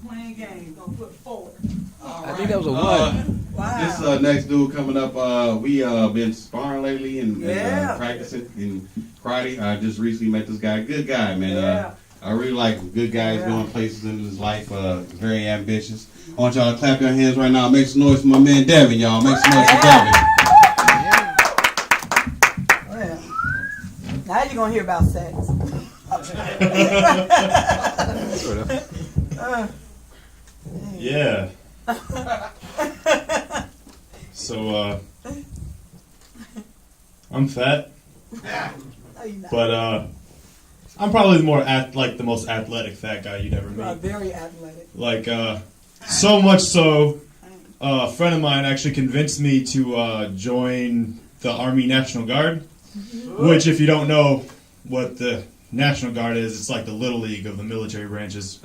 playing games. Don't put forward. I think that was a one. Wow. This next dude coming up, we been sparring lately and practicing in karate. I just recently met this guy. Good guy, man. Yeah. I really like him. Good guy. He's going places in his life. Very ambitious. I want y'all to clap your hands right now. Make some noise for my man Devon, y'all. Make some noise for Devon. Well, now you're going to hear about sex. Sort of. Yeah. So, I'm fat, but I'm probably the most athletic fat guy you'd ever You are meet. very athletic. Like, so much so, a friend of mine actually convinced me to join the Army National Guard, which, if you don't know what the National Guard is, it's like the Little League of the military branches.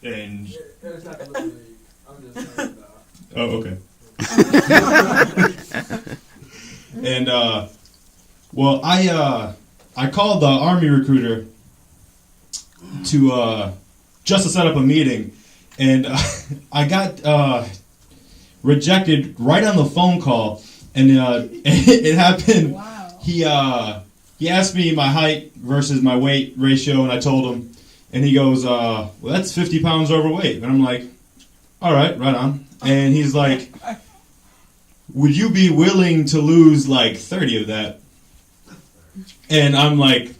And It's not the Little League. I'm just saying that. oh, okay. And well, I called the Army recruiter to just to set up a meeting, and I got rejected right on the phone call, and it happened. Wow. He asked me my height versus my weight ratio, and I told him, and he goes, well, that's 50 pounds overweight. And I'm like, all right, right on. And he's like, would you be willing to lose like 30 of that? And I'm like,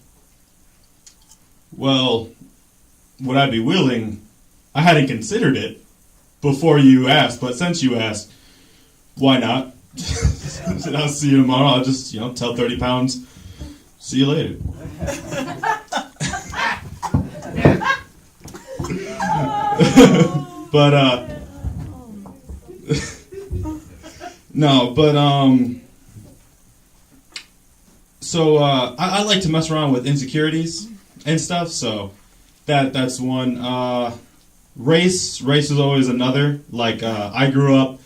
well, would I be willing? I hadn't considered it before you asked, but since you asked, why not? Said, I'll see you tomorrow. I'll just, tell 30 pounds. See you later. But no, but so I like to mess around with insecurities and stuff. So that's one. Race is always another. Like I grew up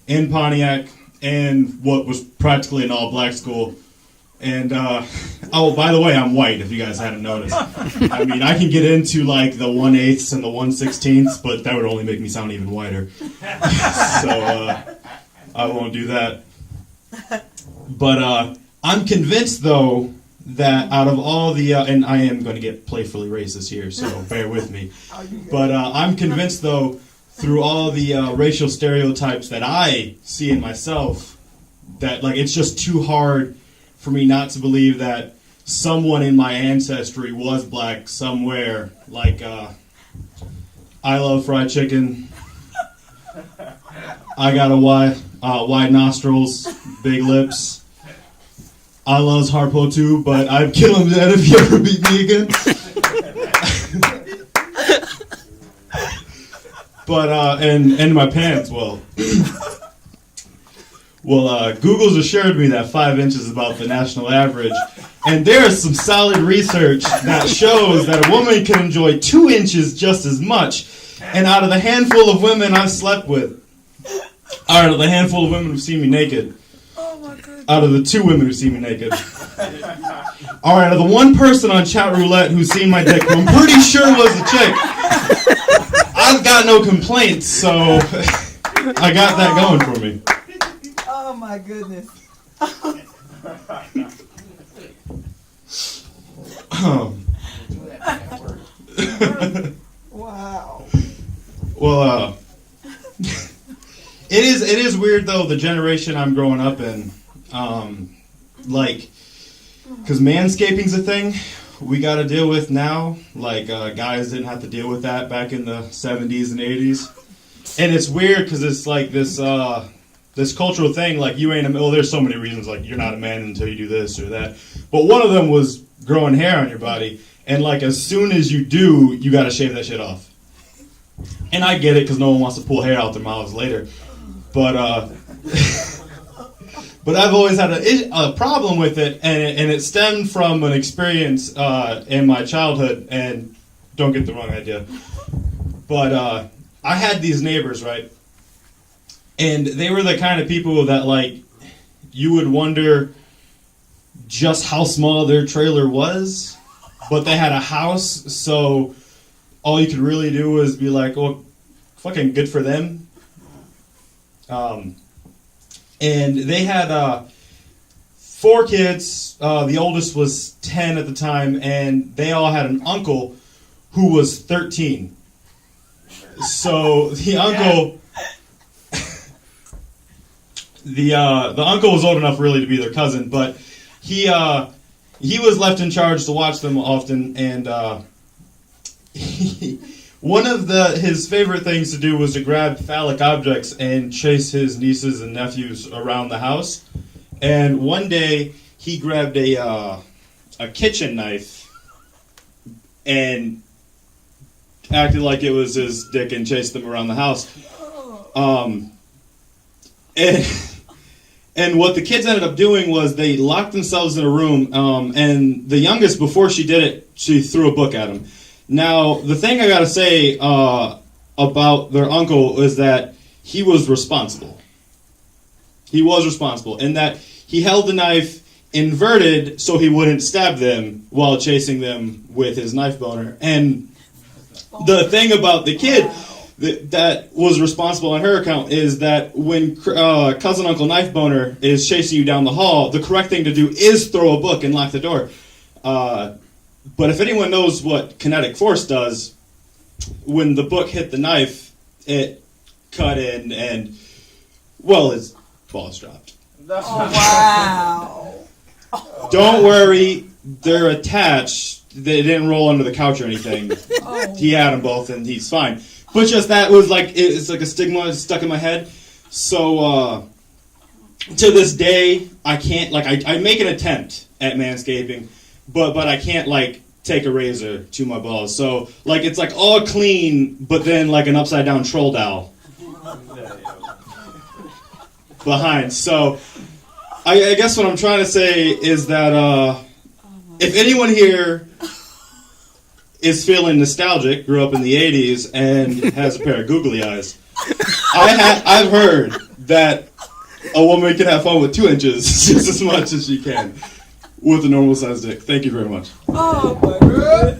in Pontiac, and what was practically an all-black school. And, oh, by the way, I'm white, if you guys hadn't noticed. I mean, I can get into, like, the 1/8 and the 1/16, but that would only make me sound even whiter. So, I won't do that. But, I'm convinced, though, that out of all the, and I am going to get playfully racist here, so bear with me. But, I'm convinced, though, through all the racial stereotypes that I see in myself, that, like, it's just too hard for me not to believe that someone in my ancestry was black somewhere. Like, I love fried chicken. I got wide nostrils, big lips. I love Harpo too, but I'd kill him dead if he ever beat me again. But, and my pants, well... Well, Google's assured me that 5 inches is about the national average, and there is some solid research that shows that a woman can enjoy 2 inches just as much. And out of the handful of women I've slept with, out of the handful of women who've seen me naked, out of the 2 women who've seen me naked, all right, out of the 1 person on chat roulette who's seen my dick, who I'm pretty sure was a chick, I've got no complaints, so I got that going for me. Oh my goodness. Wow. Well, it is weird though, the generation I'm growing up in, like, because manscaping's a thing we got to deal with now. Like, guys didn't have to deal with that back in the 70s and 80s, and it's weird because it's like this cultural thing, like, you ain't there's so many reasons, like, you're not a man until you do this or that. But one of them was growing hair on your body, and, like, as soon as you do, you gotta shave that shit off. And I get it, because no one wants to pull hair out their mouths later. But, but I've always had a problem with it, and it stemmed from an experience in my childhood, and don't get the wrong idea. But I had these neighbors, right? And they were the kind of people that, like, you would wonder just how small their trailer was. but they had a house, so all you could really do was be like, well, fucking good for them. And they had 4 kids. The oldest was 10 at the time, and they all had an uncle who was 13. So the uncle, the uncle was old enough really to be their cousin, but he was left in charge to watch them often, and one of his favorite things to do was to grab phallic objects and chase his nieces and nephews around the house. And one day he grabbed a kitchen knife and acted like it was his dick and chased them around the house. And what the kids ended up doing was they locked themselves in a room, and the youngest, before she did it, she threw a book at him. Now, the thing I gotta say about their uncle is that he was responsible. He was responsible in that he held the knife inverted so he wouldn't stab them while chasing them with his knife boner. And the thing about the kid that was responsible on her account is that when cousin Uncle Knife Boner is chasing you down the hall, the correct thing to do is throw a book and lock the door. But if anyone knows what kinetic force does, when the book hit the knife, it cut in and, well, his balls dropped. Wow. Don't worry, they're attached. They didn't roll under the couch or anything. He had them both, and he's fine. But just that was like, it's like a stigma stuck in my head. So, to this day, I can't, like, I make an attempt at manscaping, but I can't, like, take a razor to my balls. So, like, it's like all clean, but then like an upside down troll dowel behind. So, I guess what I'm trying to say is that, if anyone here is feeling nostalgic, grew up in the 80s, and has a pair of googly eyes, I've heard that a woman can have fun with 2 inches just as much as she can with a normal sized dick. Thank you very much. Oh my God.